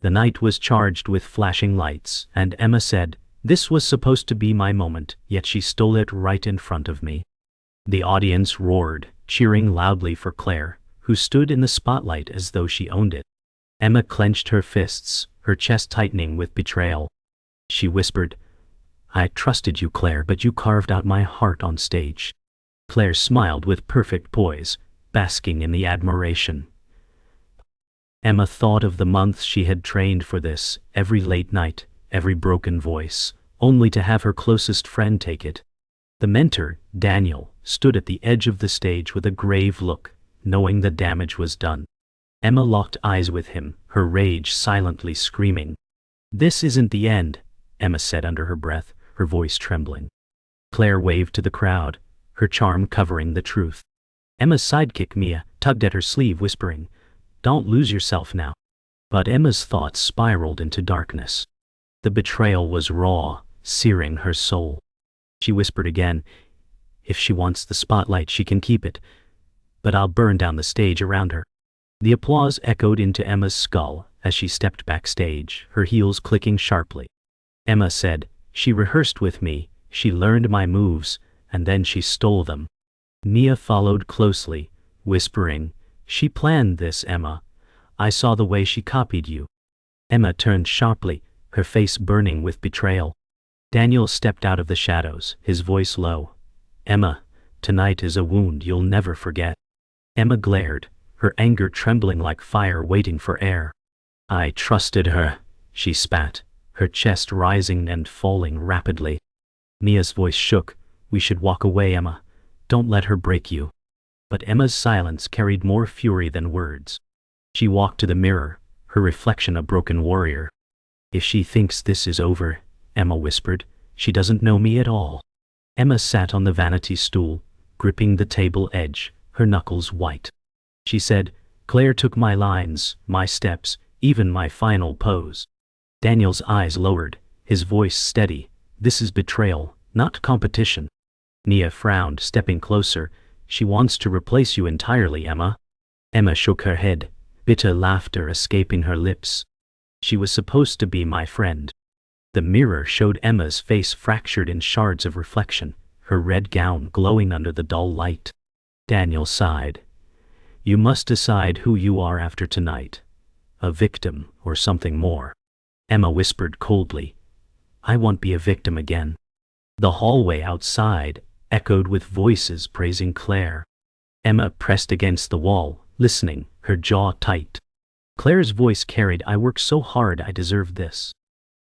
The night was charged with flashing lights, and Emma said, "This was supposed to be my moment," yet she stole it right in front of me. The audience roared, cheering loudly for Claire, who stood in the spotlight as though she owned it. Emma clenched her fists, her chest tightening with betrayal. She whispered, "I trusted you, Claire, but you carved out my heart on stage." Claire smiled with perfect poise, basking in the admiration. Emma thought of the months she had trained for this, every late night, every broken voice, only to have her closest friend take it. The mentor, Daniel, stood at the edge of the stage with a grave look, knowing the damage was done. Emma locked eyes with him, her rage silently screaming. "This isn't the end," Emma said under her breath, her voice trembling. Claire waved to the crowd, her charm covering the truth. Emma's sidekick Mia tugged at her sleeve, whispering, "Don't lose yourself now." But Emma's thoughts spiraled into darkness. The betrayal was raw, searing her soul. She whispered again, "If she wants the spotlight, she can keep it, but I'll burn down the stage around her." The applause echoed into Emma's skull as she stepped backstage, her heels clicking sharply. Emma said, "She rehearsed with me, she learned my moves, and then she stole them." Mia followed closely, whispering, "She planned this, Emma. I saw the way she copied you." Emma turned sharply, her face burning with betrayal. Daniel stepped out of the shadows, his voice low. "Emma, tonight is a wound you'll never forget." Emma glared, her anger trembling like fire waiting for air. "I trusted her," she spat, her chest rising and falling rapidly. Mia's voice shook. "We should walk away, Emma. Don't let her break you." But Emma's silence carried more fury than words. She walked to the mirror, her reflection a broken warrior. "If she thinks this is over," Emma whispered, "she doesn't know me at all." Emma sat on the vanity stool, gripping the table edge, her knuckles white. She said, "Claire took my lines, my steps, even my final pose." Daniel's eyes lowered, his voice steady. "This is betrayal, not competition." Mia frowned, stepping closer. "She wants to replace you entirely, Emma." Emma shook her head, bitter laughter escaping her lips. "She was supposed to be my friend." The mirror showed Emma's face fractured in shards of reflection, her red gown glowing under the dull light. Daniel sighed. "You must decide who you are after tonight. A victim or something more." Emma whispered coldly, "I won't be a victim again." The hallway outside echoed with voices praising Claire. Emma pressed against the wall, listening, her jaw tight. Claire's voice carried, "I worked so hard, I deserve this."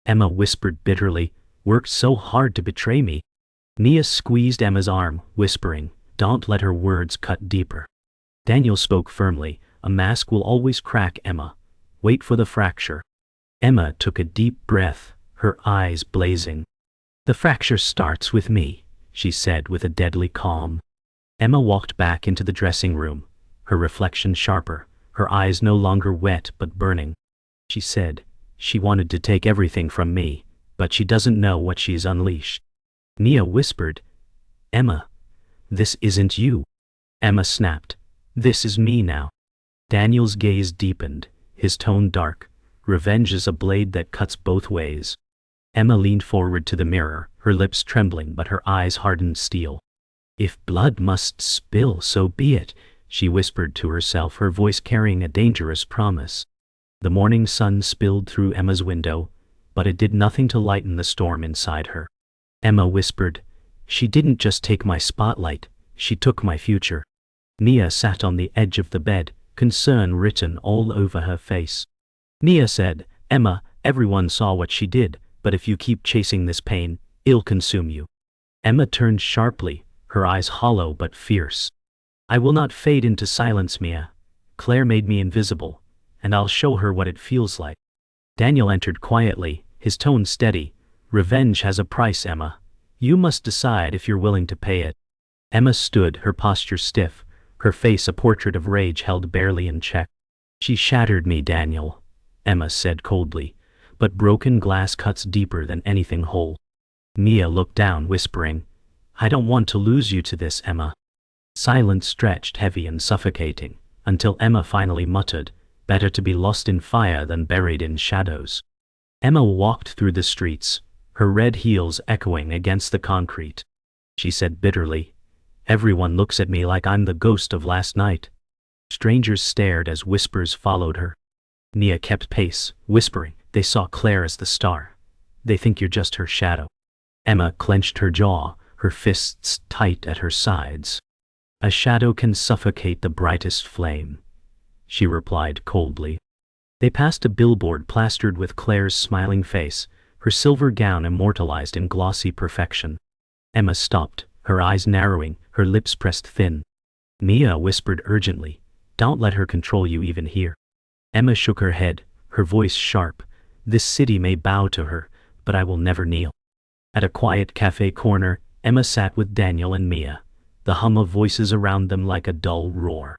Emma whispered bitterly, "Worked so hard to betray me." Mia squeezed Emma's arm, whispering, "Don't let her words cut deeper." Daniel spoke firmly, "A mask will always crack, Emma. Wait for the fracture." Emma took a deep breath, her eyes blazing. "The fracture starts with me," she said with a deadly calm. Emma walked back into the dressing room, her reflection sharper, her eyes no longer wet but burning. She said, "She wanted to take everything from me, but she doesn't know what she's unleashed." Mia whispered, "Emma, this isn't you." Emma snapped, "This is me now." Daniel's gaze deepened, his tone dark. "Revenge is a blade that cuts both ways." Emma leaned forward to the mirror, her lips trembling but her eyes hardened steel. "If blood must spill, so be it," she whispered to herself, her voice carrying a dangerous promise. The morning sun spilled through Emma's window, but it did nothing to lighten the storm inside her. Emma whispered, "She didn't just take my spotlight, she took my future." Mia sat on the edge of the bed, concern written all over her face. Mia said, "Emma, everyone saw what she did, but if you keep chasing this pain, it'll consume you." Emma turned sharply, her eyes hollow but fierce. "I will not fade into silence, Mia. Claire made me invisible, and I'll show her what it feels like." Daniel entered quietly, his tone steady. "Revenge has a price, Emma. You must decide if you're willing to pay it." Emma stood, her posture stiff, her face a portrait of rage held barely in check. "She shattered me, Daniel," Emma said coldly, "but broken glass cuts deeper than anything whole." Mia looked down, whispering, "I don't want to lose you to this, Emma." Silence stretched heavy and suffocating, until Emma finally muttered, Better to be lost in fire than buried in shadows. Emma walked through the streets, her red heels echoing against the concrete. She said bitterly, "Everyone looks at me like I'm the ghost of last night." Strangers stared as whispers followed her. Nia kept pace, whispering, "They saw Claire as the star. They think you're just her shadow." Emma clenched her jaw, her fists tight at her sides. "A shadow can suffocate the brightest flame," she replied coldly. They passed a billboard plastered with Claire's smiling face, her silver gown immortalized in glossy perfection. Emma stopped, her eyes narrowing, her lips pressed thin. Nia whispered urgently, "Don't let her control you even here." Emma shook her head, her voice sharp. "This city may bow to her, but I will never kneel." At a quiet cafe corner, Emma sat with Daniel and Mia, the hum of voices around them like a dull roar.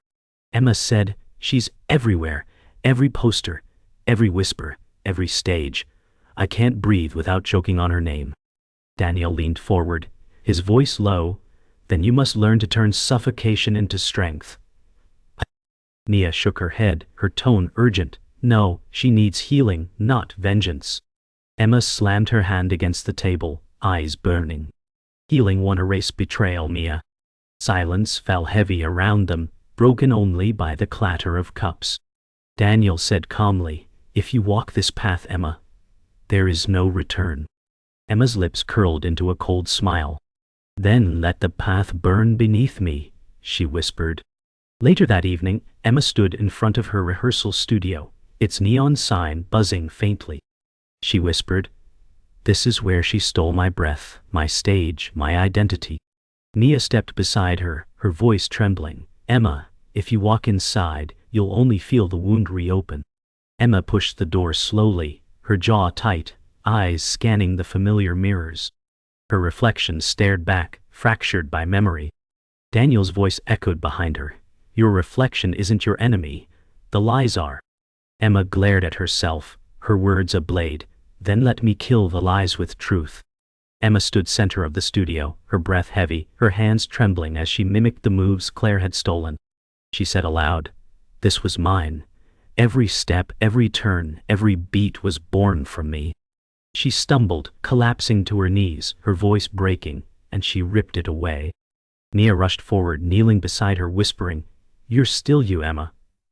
Emma said, "She's everywhere, every poster, every whisper, every stage. I can't breathe without choking on her name." Daniel leaned forward, his voice low, "Then you must learn to turn suffocation into strength." Nia shook her head, her tone urgent. "No, she needs healing, not vengeance." Emma slammed her hand against the table, eyes burning. "Healing won't erase betrayal, Mia." Silence fell heavy around them, broken only by the clatter of cups. Daniel said calmly, "If you walk this path, Emma, there is no return." Emma's lips curled into a cold smile. "Then let the path burn beneath me," she whispered. Later that evening, Emma stood in front of her rehearsal studio, its neon sign buzzing faintly. She whispered, "This is where she stole my breath, my stage, my identity." Nia stepped beside her, her voice trembling. "Emma, if you walk inside, you'll only feel the wound reopen." Emma pushed the door slowly, her jaw tight, eyes scanning the familiar mirrors. Her reflection stared back, fractured by memory. Daniel's voice echoed behind her. "Your reflection isn't your enemy. The lies are." Emma glared at herself, her words a blade. "Then let me kill the lies with truth." Emma stood center of the studio, her breath heavy, her hands trembling as she mimicked the moves Claire had stolen. She said aloud, "This was mine. Every step, every turn, every beat was born from me." She stumbled, collapsing to her knees, her voice breaking, and she ripped it away. Nia rushed forward, kneeling beside her, whispering, "You're still you, Emma.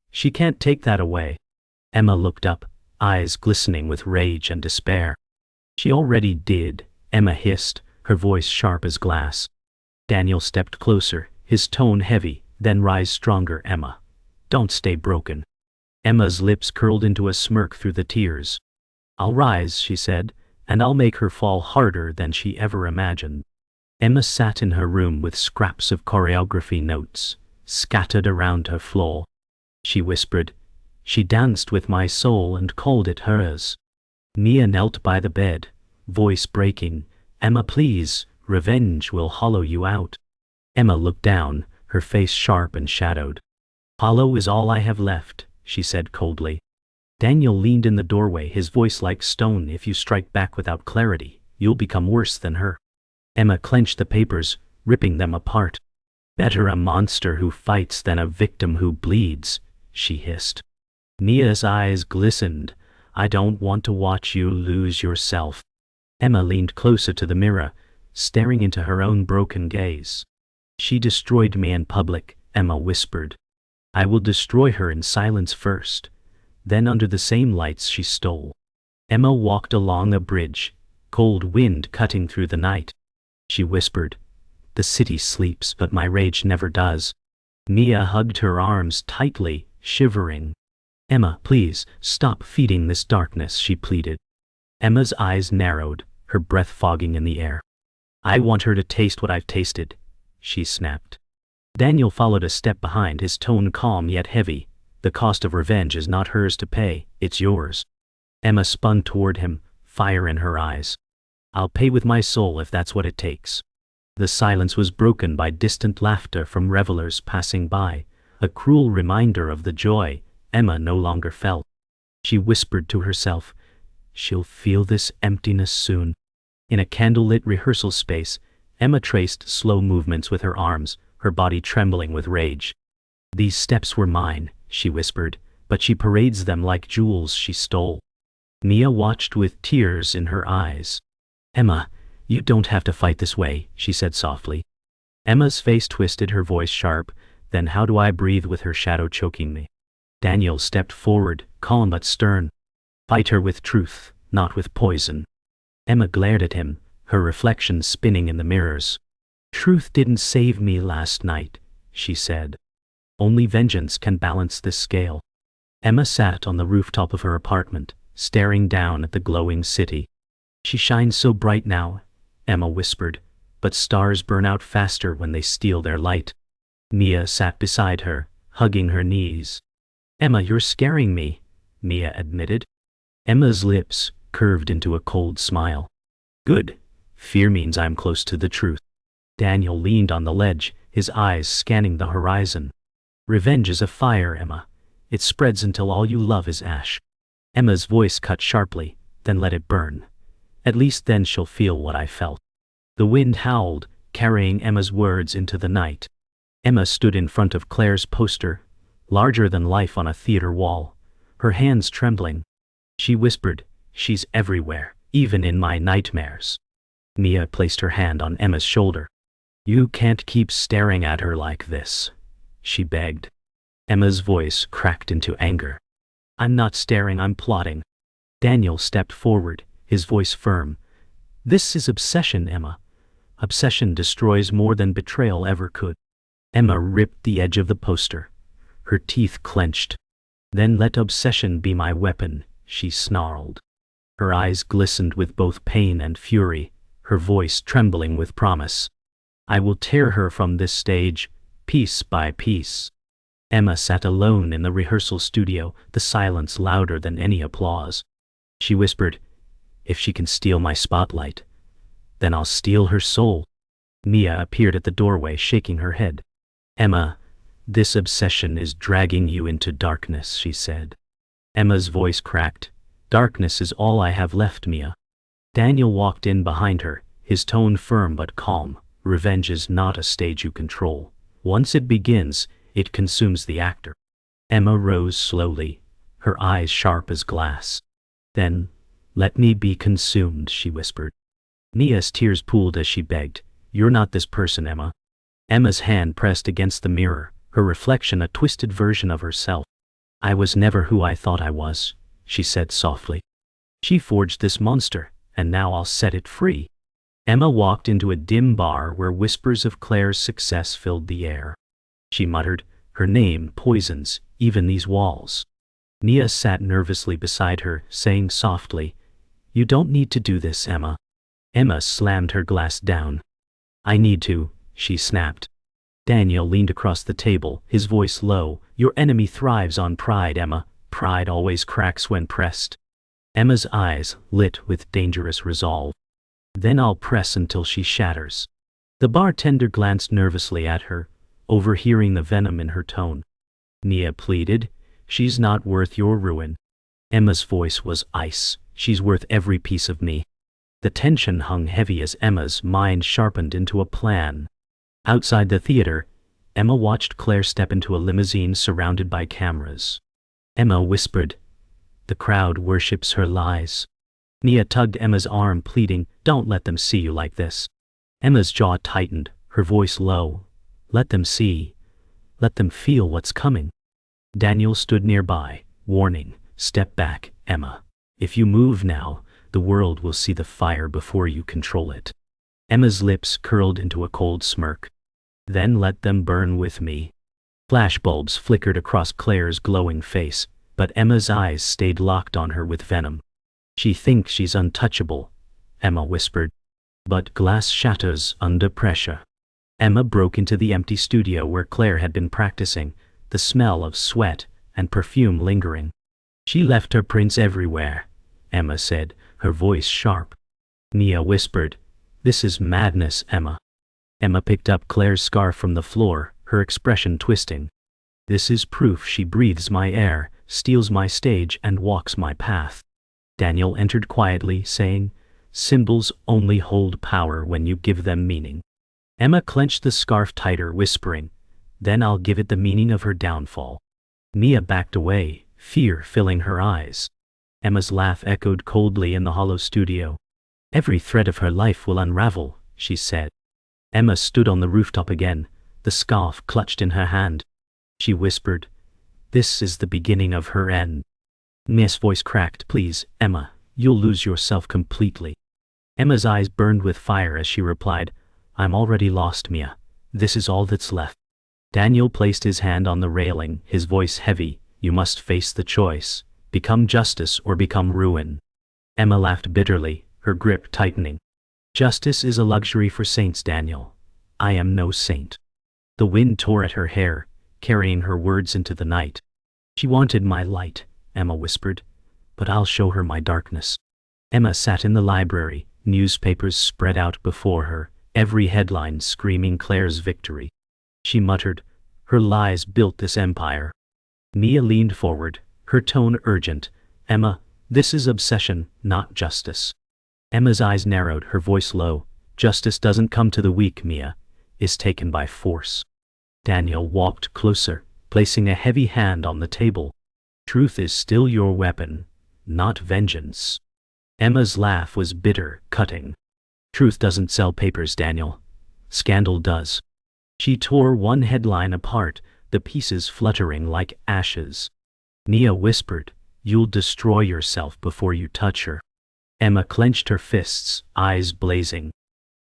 She can't take that away." Emma looked up, eyes glistening with rage and despair. "She already did," Emma hissed, her voice sharp as glass. Daniel stepped closer, his tone heavy. "Then rise stronger, Emma. Don't stay broken." Emma's lips curled into a smirk through the tears. "I'll rise," she said, "and I'll make her fall harder than she ever imagined." Emma sat in her room with scraps of choreography notes scattered around her floor. She whispered, "She danced with my soul and called it hers." Nia knelt by the bed, voice breaking, "Emma, please, revenge will hollow you out." Emma looked down, her face sharp and shadowed. "Hollow is all I have left," she said coldly. Daniel leaned in the doorway, his voice like stone. "If you strike back without clarity, you'll become worse than her." Emma clenched the papers, ripping them apart. "Better a monster who fights than a victim who bleeds," she hissed. Nia's eyes glistened. "I don't want to watch you lose yourself." Emma leaned closer to the mirror, staring into her own broken gaze. "She destroyed me in public," Emma whispered. "I will destroy her in silence first. Then under the same lights she stole." Emma walked along a bridge, cold wind cutting through the night. She whispered, "The city sleeps, but my rage never does." Nia hugged her arms tightly, shivering. "Emma, please, stop feeding this darkness," she pleaded. Emma's eyes narrowed, her breath fogging in the air. "I want her to taste what I've tasted," she snapped. Daniel followed a step behind, his tone calm yet heavy. "The cost of revenge is not hers to pay, it's yours." Emma spun toward him, fire in her eyes. "I'll pay with my soul if that's what it takes." The silence was broken by distant laughter from revelers passing by, a cruel reminder of the joy Emma no longer felt. She whispered to herself, "She'll feel this emptiness soon." In a candlelit rehearsal space, Emma traced slow movements with her arms, her body trembling with rage. "These steps were mine," she whispered. but she parades them like jewels she stole. Mia watched with tears in her eyes. "Emma, you don't have to fight this way," she said softly. Emma's face twisted, her voice sharp. "Then how do I breathe with her shadow choking me?" Daniel stepped forward, calm but stern. "Fight her with truth, not with poison." Emma glared at him, her reflection spinning in the mirrors. "Truth didn't save me last night," she said. "Only vengeance can balance this scale." Emma sat on the rooftop of her apartment, staring down at the glowing city. "She shines so bright now," Emma whispered, "but stars burn out faster when they steal their light." Mia sat beside her, hugging her knees. "Emma, you're scaring me," Mia admitted. Emma's lips curved into a cold smile. "Good. Fear means I'm close to the truth." Daniel leaned on the ledge, his eyes scanning the horizon. "Revenge is a fire, Emma. It spreads until all you love is ash." Emma's voice cut sharply. "Then let it burn. At least then she'll feel what I felt." The wind howled, carrying Emma's words into the night. Emma stood in front of Claire's poster, larger than life on a theater wall, her hands trembling. She whispered, "She's everywhere, even in my nightmares." Mia placed her hand on Emma's shoulder. "You can't keep staring at her like this," she begged. Emma's voice cracked into anger. "I'm not staring, I'm plotting." Daniel stepped forward, his voice firm. "This is obsession, Emma. Obsession destroys more than betrayal ever could." Emma ripped the edge of the poster, her teeth clenched. "Then let obsession be my weapon," she snarled. Her eyes glistened with both pain and fury, her voice trembling with promise. "I will tear her from this stage, piece by piece." Emma sat alone in the rehearsal studio, the silence louder than any applause. She whispered, "If she can steal my spotlight, then I'll steal her soul." Mia appeared at the doorway, shaking her head. "Emma, this obsession is dragging you into darkness," she said. Emma's voice cracked. "Darkness is all I have left, Mia." Daniel walked in behind her, his tone firm but calm. "Revenge is not a stage you control. Once it begins, it consumes the actor." Emma rose slowly, her eyes sharp as glass. "Then, let me be consumed," she whispered. Mia's tears pooled as she begged, "You're not this person, Emma." Emma's hand pressed against the mirror, her reflection a twisted version of herself. "I was never who I thought I was," she said softly. "She forged this monster, and now I'll set it free." Emma walked into a dim bar where whispers of Claire's success filled the air. She muttered, "Her name poisons even these walls." Mia sat nervously beside her, saying softly, "You don't need to do this, Emma." Emma slammed her glass down. "I need to," she snapped. Daniel leaned across the table, his voice low. "Your enemy thrives on pride, Emma. Pride always cracks when pressed." Emma's eyes lit with dangerous resolve. "Then I'll press until she shatters." The bartender glanced nervously at her, overhearing the venom in her tone. Mia pleaded, "She's not worth your ruin." Emma's voice was ice. "She's worth every piece of me." The tension hung heavy as Emma's mind sharpened into a plan. Outside the theater, Emma watched Claire step into a limousine surrounded by cameras. Emma whispered, "The crowd worships her lies." Mia tugged Emma's arm, pleading, "Don't let them see you like this." Emma's jaw tightened, her voice low. "Let them see. Let them feel what's coming." Daniel stood nearby, warning, "Step back, Emma. If you move now, the world will see the fire before you control it." Emma's lips curled into a cold smirk. "Then let them burn with me." Flashbulbs flickered across Claire's glowing face, but Emma's eyes stayed locked on her with venom. "She thinks she's untouchable," Emma whispered. "But glass shatters under pressure." Emma broke into the empty studio where Claire had been practicing, the smell of sweat and perfume lingering. "She left her prints everywhere," Emma said, her voice sharp. Mia whispered, "This is madness, Emma." Emma picked up Claire's scarf from the floor, her expression twisting. "This is proof she breathes my air, steals my stage, and walks my path." Daniel entered quietly, saying, "Symbols only hold power when you give them meaning." Emma clenched the scarf tighter, whispering, "Then I'll give it the meaning of her downfall." Mia backed away, fear filling her eyes. Emma's laugh echoed coldly in the hollow studio. "Every thread of her life will unravel," she said. Emma stood on the rooftop again, the scarf clutched in her hand. She whispered, "This is the beginning of her end." Mia's voice cracked. "Please, Emma, you'll lose yourself completely." Emma's eyes burned with fire as she replied, "I'm already lost, Mia. This is all that's left." Daniel placed his hand on the railing, his voice heavy. "You must face the choice. Become justice or become ruin." Emma laughed bitterly, her grip tightening. "Justice is a luxury for saints, Daniel. I am no saint." The wind tore at her hair, carrying her words into the night. "She wanted my light," Emma whispered, "but I'll show her my darkness." Emma sat in the library, newspapers spread out before her, every headline screaming Claire's victory. She muttered, "Her lies built this empire." Mia leaned forward, her tone urgent. "Emma, this is obsession, not justice." Emma's eyes narrowed, her voice low. "Justice doesn't come to the weak, Mia. It's taken by force." Daniel walked closer, placing a heavy hand on the table. "Truth is still your weapon, not vengeance." Emma's laugh was bitter, cutting. "Truth doesn't sell papers, Daniel. Scandal does." She tore one headline apart, the pieces fluttering like ashes. Mia whispered, "You'll destroy yourself before you touch her." Emma clenched her fists, eyes blazing.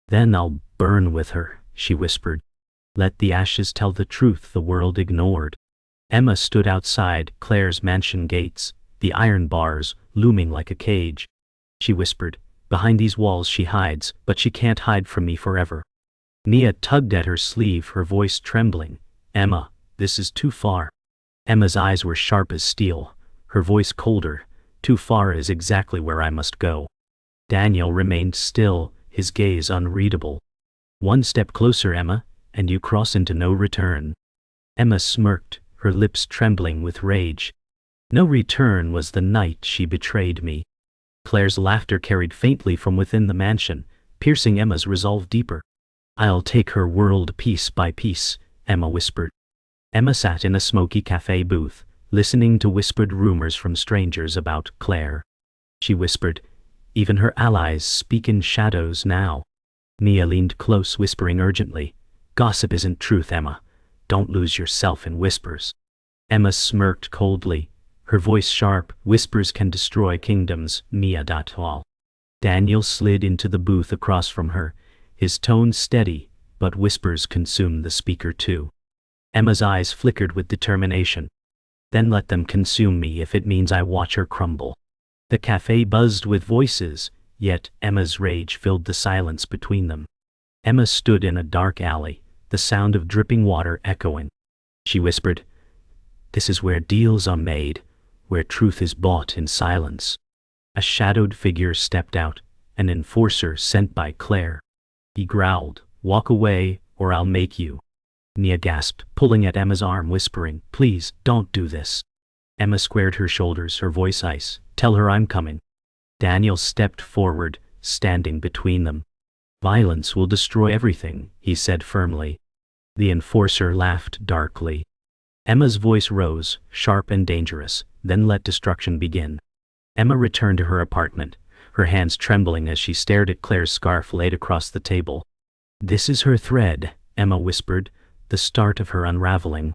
"Then I'll burn with her," she whispered. "Let the ashes tell the truth the world ignored." Emma stood outside Claire's mansion gates, the iron bars looming like a cage. She whispered, "Behind these walls she hides, but she can't hide from me forever." Mia tugged at her sleeve, her voice trembling. "Emma, this is too far." Emma's eyes were sharp as steel, her voice colder. "Too far is exactly where I must go." Daniel remained still, his gaze unreadable. "One step closer, Emma, and you cross into no return." Emma smirked, her lips trembling with rage. "No return was the night she betrayed me." Claire's laughter carried faintly from within the mansion, piercing Emma's resolve deeper. "I'll take her world piece by piece," Emma whispered. Emma sat in a smoky cafe booth, listening to whispered rumors from strangers about Claire. She whispered, "Even her allies speak in shadows now." Mia leaned close, whispering urgently, "Gossip isn't truth, Emma. Don't lose yourself in whispers." Emma smirked coldly, her voice sharp. "Whispers can destroy kingdoms, Mia. All." Daniel slid into the booth across from her, his tone steady, but whispers consumed the speaker too. Emma's eyes flickered with determination. "Then let them consume me if it means I watch her crumble." The cafe buzzed with voices, yet Emma's rage filled the silence between them. Emma stood in a dark alley, the sound of dripping water echoing. She whispered, "This is where deals are made, where truth is bought in silence." A shadowed figure stepped out, an enforcer sent by Claire. He growled, "Walk away, or I'll make you." Mia gasped, pulling at Emma's arm, whispering, "Please, don't do this." Emma squared her shoulders, her voice ice. "Tell her I'm coming." Daniel stepped forward, standing between them. "Violence will destroy everything," he said firmly. The enforcer laughed darkly. Emma's voice rose, sharp and dangerous, "Then let destruction begin." Emma returned to her apartment, her hands trembling as she stared at Claire's scarf laid across the table. "This is her thread," Emma whispered, "the start of her unraveling."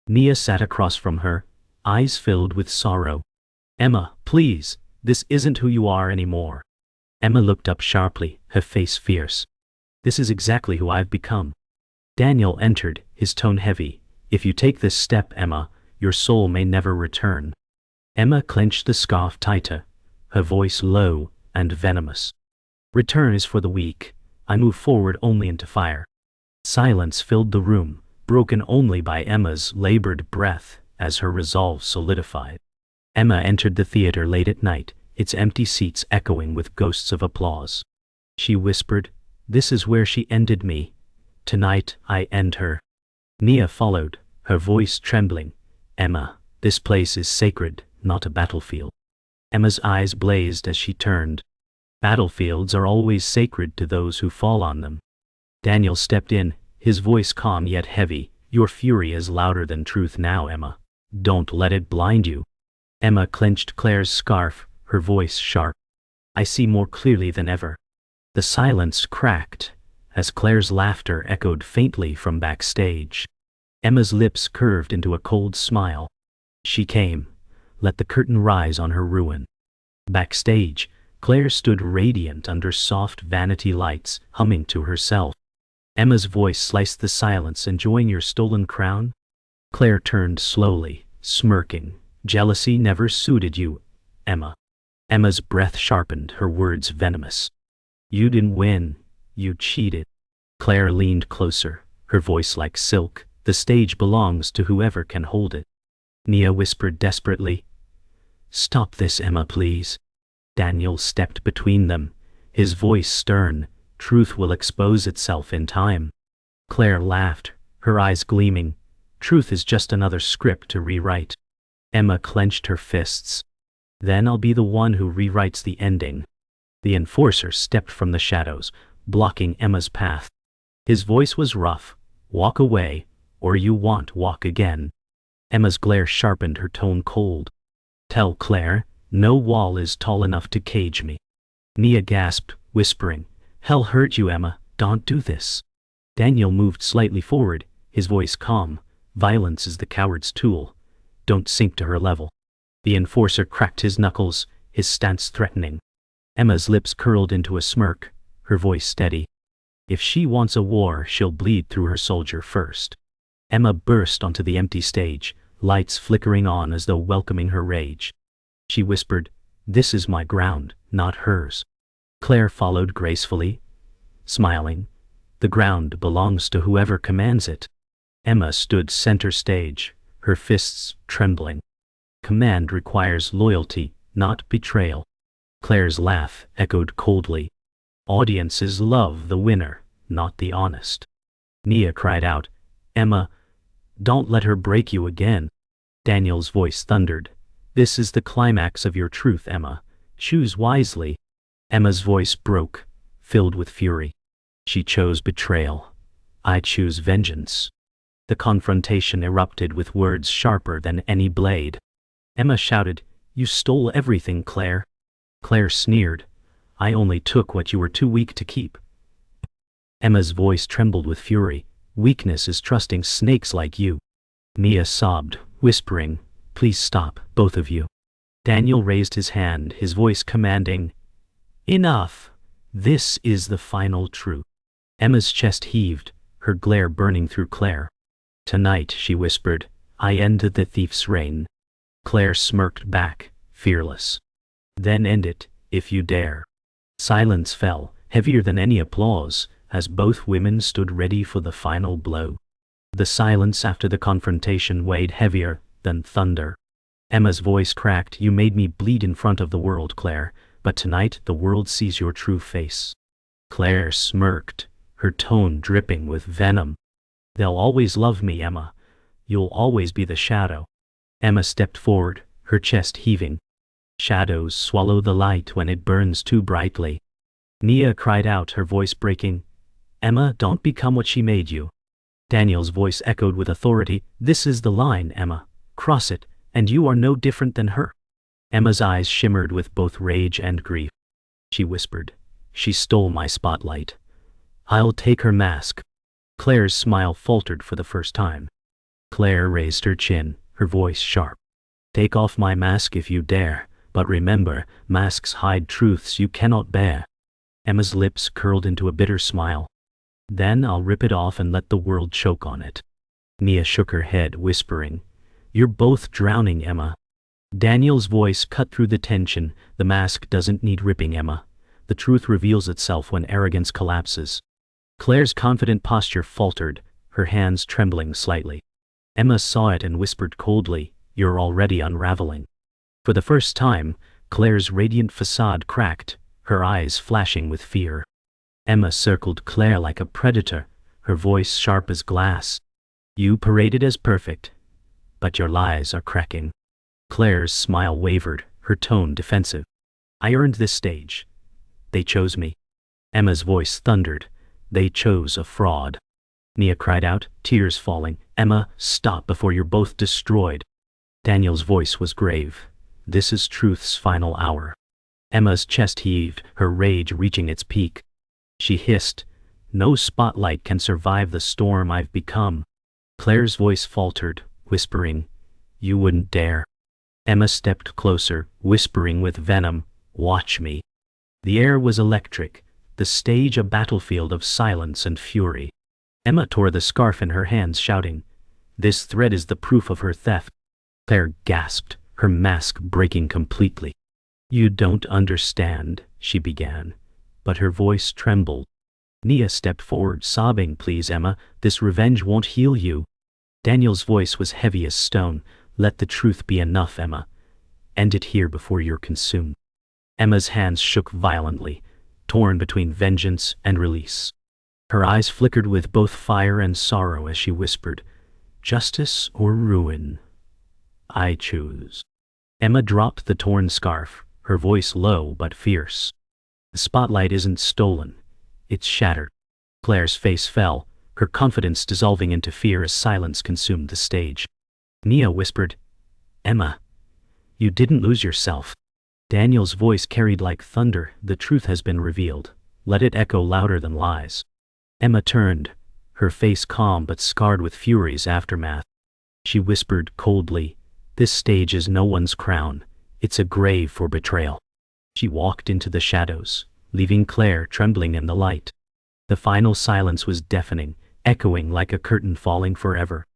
Mia sat across from her, eyes filled with sorrow. "Emma, please, this isn't who you are anymore." Emma looked up sharply, her face fierce. "This is exactly who I've become." Daniel entered, his tone heavy. "If you take this step, Emma, your soul may never return." Emma clenched the scarf tighter, her voice low and venomous. "Return is for the weak. I move forward only into fire." Silence filled the room, broken only by Emma's labored breath as her resolve solidified. Emma entered the theater late at night, its empty seats echoing with ghosts of applause. She whispered, "This is where she ended me. Tonight I end her." Mia followed, her voice trembling. "Emma, this place is sacred, not a battlefield." Emma's eyes blazed as she turned. "Battlefields are always sacred to those who fall on them." Daniel stepped in, his voice calm yet heavy. "Your fury is louder than truth now, Emma. Don't let it blind you." Emma clenched Claire's scarf, her voice sharp. I see more clearly than ever. The silence cracked, as Claire's laughter echoed faintly from backstage. Emma's lips curved into a cold smile. She came. Let the curtain rise on her ruin. Backstage, Claire stood radiant under soft vanity lights, humming to herself. Emma's voice sliced the silence. Enjoying your stolen crown? Claire turned slowly, smirking. Jealousy never suited you, Emma. Emma's breath sharpened, her words venomous. You didn't win. You cheated. Claire leaned closer, her voice like silk. The stage belongs to whoever can hold it. Nia whispered desperately. Stop this, Emma, please. Daniel stepped between them, his voice stern. Truth will expose itself in time. Claire laughed, her eyes gleaming. Truth is just another script to rewrite. Emma clenched her fists. Then I'll be the one who rewrites the ending. The enforcer stepped from the shadows, blocking Emma's path. His voice was rough. Walk away, or you won't walk again. Emma's glare sharpened, her tone cold. Tell Claire, no wall is tall enough to cage me. Nia gasped, whispering, Hell hurt you, Emma, don't do this. Daniel moved slightly forward, his voice calm. Violence is the coward's tool. Don't sink to her level. The enforcer cracked his knuckles, his stance threatening. Emma's lips curled into a smirk, her voice steady. If she wants a war, she'll bleed through her soldier first. Emma burst onto the empty stage, lights flickering on as though welcoming her rage. She whispered, This is my ground, not hers. Claire followed gracefully, smiling. The ground belongs to whoever commands it. Emma stood center stage, her fists trembling. Command requires loyalty, not betrayal. Claire's laugh echoed coldly. Audiences love the winner, not the honest. Nia cried out, Emma, don't let her break you again. Daniel's voice thundered. This is the climax of your truth, Emma. Choose wisely. Emma's voice broke, filled with fury. She chose betrayal. I choose vengeance. The confrontation erupted with words sharper than any blade. Emma shouted, You stole everything, Claire. Claire sneered, I only took what you were too weak to keep. Emma's voice trembled with fury. Weakness is trusting snakes like you. Nia sobbed, whispering, Please stop, both of you. Daniel raised his hand, his voice commanding, Enough. This is the final truth. Emma's chest heaved, her glare burning through Claire. Tonight, she whispered, I ended the thief's reign. Claire smirked back, fearless. Then end it, if you dare. Silence fell, heavier than any applause, as both women stood ready for the final blow. The silence after the confrontation weighed heavier than thunder. Emma's voice cracked, You made me bleed in front of the world, Claire, but tonight the world sees your true face. Claire smirked, her tone dripping with venom. They'll always love me, Emma. You'll always be the shadow. Emma stepped forward, her chest heaving. Shadows swallow the light when it burns too brightly. Nia cried out, her voice breaking, Emma, don't become what she made you. Daniel's voice echoed with authority, This is the line, Emma. Cross it, and you are no different than her. Emma's eyes shimmered with both rage and grief. She whispered, She stole my spotlight. I'll take her mask. Claire's smile faltered for the first time. Claire raised her chin, her voice sharp. Take off my mask if you dare, but remember, masks hide truths you cannot bear. Emma's lips curled into a bitter smile. Then I'll rip it off and let the world choke on it. Nia shook her head, whispering, You're both drowning, Emma. Daniel's voice cut through the tension. The mask doesn't need ripping, Emma. The truth reveals itself when arrogance collapses. Claire's confident posture faltered, her hands trembling slightly. Emma saw it and whispered coldly, You're already unraveling. For the first time, Claire's radiant facade cracked, her eyes flashing with fear. Emma circled Claire like a predator, her voice sharp as glass. You paraded as perfect, but your lies are cracking. Claire's smile wavered, her tone defensive. I earned this stage. They chose me. Emma's voice thundered. They chose a fraud. Nia cried out, tears falling, Emma, stop before you're both destroyed. Daniel's voice was grave. This is truth's final hour. Emma's chest heaved, her rage reaching its peak. She hissed, "No spotlight can survive the storm I've become." Claire's voice faltered, whispering, "You wouldn't dare." Emma stepped closer, whispering with venom, "Watch me." The air was electric, the stage a battlefield of silence and fury. Emma tore the scarf in her hands, shouting, "This thread is the proof of her theft." Claire gasped, her mask breaking completely. "You don't understand," she began, but her voice trembled. Nia stepped forward, sobbing, "Please, Emma, this revenge won't heal you." Daniel's voice was heavy as stone. "Let the truth be enough, Emma. End it here before you're consumed." Emma's hands shook violently, torn between vengeance and release. Her eyes flickered with both fire and sorrow as she whispered, "Justice or ruin? I choose." Emma dropped the torn scarf, her voice low but fierce. "The spotlight isn't stolen. It's shattered." Claire's face fell, her confidence dissolving into fear as silence consumed the stage. Nia whispered, "Emma, you didn't lose yourself." Daniel's voice carried like thunder, "The truth has been revealed. Let it echo louder than lies." Emma turned, her face calm but scarred with fury's aftermath. She whispered coldly, "This stage is no one's crown. It's a grave for betrayal." She walked into the shadows, leaving Claire trembling in the light. The final silence was deafening, echoing like a curtain falling forever.